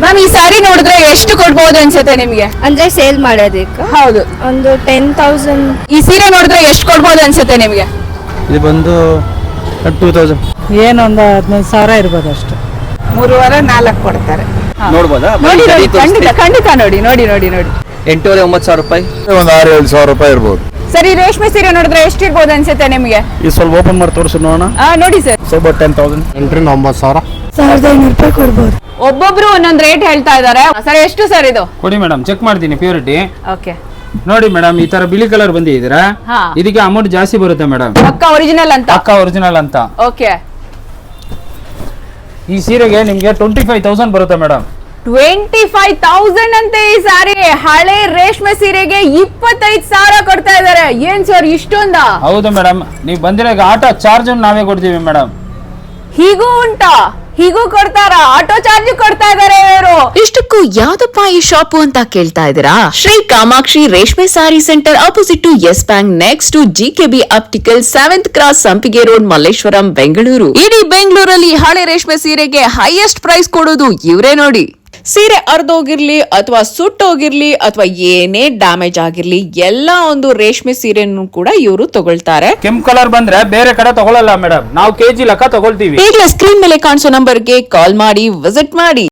Ma'am ಈ ಸ್ಯಾರಿ ನೋಡಿದ್ರೆ ಎಷ್ಟು ಕೊಡ್ಬೋದು ಅನ್ಸುತ್ತೆ ನಿಮ್ಗೆ? ಅಂದ್ರೆ ಸೇಲ್ ಮಾಡೋದಕ್ಕೆ ಹೌದು. ಒಂದು 10,000. ಈ ಸೀರೆ ನೋಡಿದ್ರೆ ಎಷ್ಟು ಕೊಡ್ಬೋದು ಅನ್ಸುತ್ತೆ ನಿಮ್ಗೆ? ಇದು ಬಂದು 2000 ಏನೊಂದು 15,000 ಇರ್ಬೋದು ಅಷ್ಟು. 3.5-4 ಕೊಡ್ತಾರೆ. ನೋಡ್ಬೋದಾ? ನೋಡಿ ನೋಡಿ, ಖಂಡಿತ ಖಂಡಿತ ನೋಡಿ ನೋಡಿ ನೋಡಿ ನೋಡಿ. 8,000-9,000 ರೂಪಾಯಿ. ಒಂದು 6,000-7,000 ರೂಪಾಯಿ ಇರ್ಬೋದು. ಸರ್ ಈ ರೇಷ್ಮೆ ಸೀರೆ ನೋಡಿದ್ರೆ ಎಷ್ಟು ಇರ್ಬೋದು ಅನ್ಸುತ್ತೆ ನಿಮ್ಗೆ? ಇದು ಸ್ವಲ್ಪ ಓಪನ್ ಮಾಡಿ ತೋರಿಸಿ ನೋಡೋಣ. ನೋಡಿ ಸರ್, ಸ್ವಲ್ಪ 10,000. 8,000-9,000. 1,500 ರೂಪಾಯಿ ಕೊಡ್ಬೋದು. ಒಬ್ಬೊಬ್ರು ಒಂದೊಂದ್ ರೇಟ್ ಹೇಳ್ತಾ ಇದಾರೆ. ಸರ್ ಎಷ್ಟು ಸರ್ ಇದು? ಕೊಡಿ ಮೇಡಮ್, ಚೆಕ್ ಮಾಡ್ತೀನಿ ಪ್ಯೂರಿಟಿ. ಓಕೆ, ನೋಡಿ ಮೇಡಮ್, ಈ ತರ ಬಿಳಿ ಕಲರ್ ಬಂದಿದ್ದೀರಾ, ಹಾ. ಇದಕ್ಕೆ ಅಮೌಂಟ್ ಜಾಸ್ತಿ ಬರುತ್ತೆ ಮೇಡಮ್. ಪಕ್ಕ ಒರಿಜಿನಲ್ ಅಂತ. ಪಕ್ಕ ಒರಿಜಿನಲ್ ಅಂತ. ಓಕೆ, ಈ ಸೀರೆಗೆ ನಿಮ್ಗೆ 25,000 ಬರುತ್ತೆ ಮೇಡಮ್. 25,000 ಅಂತೆ ಈ ಸಾರಿ. ಹಳೆ ರೇಷ್ಮೆ ಸೀರೆಗೆ 25,000 ಕೊಡ್ತಾ ಇದಾರೆ. ಏನ್ ಸರ್ ಇಷ್ಟೊಂದ? ಹೌದು ಮೇಡಮ್, ನೀವು ಬಂದಿರೋ ಆಟೋ ಚಾರ್ಜ್ ನಾವೇ ಕೊಡ್ತೀವಿ ಮೇಡಮ್. ಹೀಗೂ ಉಂಟಾ? ಹೀಗೂ ಕೊಡ್ತಾರ? ಆಟೋ ಚಾರ್ಜ್ ಕೊಡ್ತಾ ಇದಾರೆ ಇವರು. ಇಷ್ಟಕ್ಕೂ ಯಾವ್ದಪ್ಪ ಈ ಶಾಪು ಅಂತ ಕೇಳ್ತಾ ಇದ್ದೀರಾ? ಶ್ರೀ ಕಾಮಾಕ್ಷಿ ರೇಷ್ಮೆ sari center opposite to Yes Bank, next to GKB optical, 7th cross, Sampige road, Malleshwaram, Bengaluru. ಇಡೀ ಬೆಂಗಳೂರಲ್ಲಿ ಹಳೆ ರೇಷ್ಮೆ ಸೀರೆಗೆ ಹೈಯೆಸ್ಟ್ ಪ್ರೈಸ್ ಕೊಡೋದು ಇವ್ರೇ ನೋಡಿ. ಸೀರೆ ಅರ್ಧೋಗಿರ್ಲಿ ಅಥವಾ ಸುಟ್ಟೋಗಿರ್ಲಿ ಅಥವಾ ಏನೇ ಡ್ಯಾಮೇಜ್ ಆಗಿರ್ಲಿ, ಎಲ್ಲಾ ಒಂದು ರೇಷ್ಮೆ ಸೀರೆನೂ ಕೂಡ ಇವರು ತಗೊಳ್ತಾರೆ. ಕೆಂಪು ಕಲರ್ ಬಂದ್ರೆ ಬೇರೆ ಕಡೆ ತಗೊಳ್ಳಲ್ಲ ಮೇಡಮ್, ನಾವು ಕೆಜಿ ಲೆಕ್ಕ ತಗೊಳ್ತೀವಿ. ಈಗಲೇ ಸ್ಕ್ರೀನ್ ಮೇಲೆ ಕಾಣಿಸೋ ನಂಬರ್ಗೆ ಕಾಲ್ ಮಾಡಿ, ವಿಸಿಟ್ ಮಾಡಿ.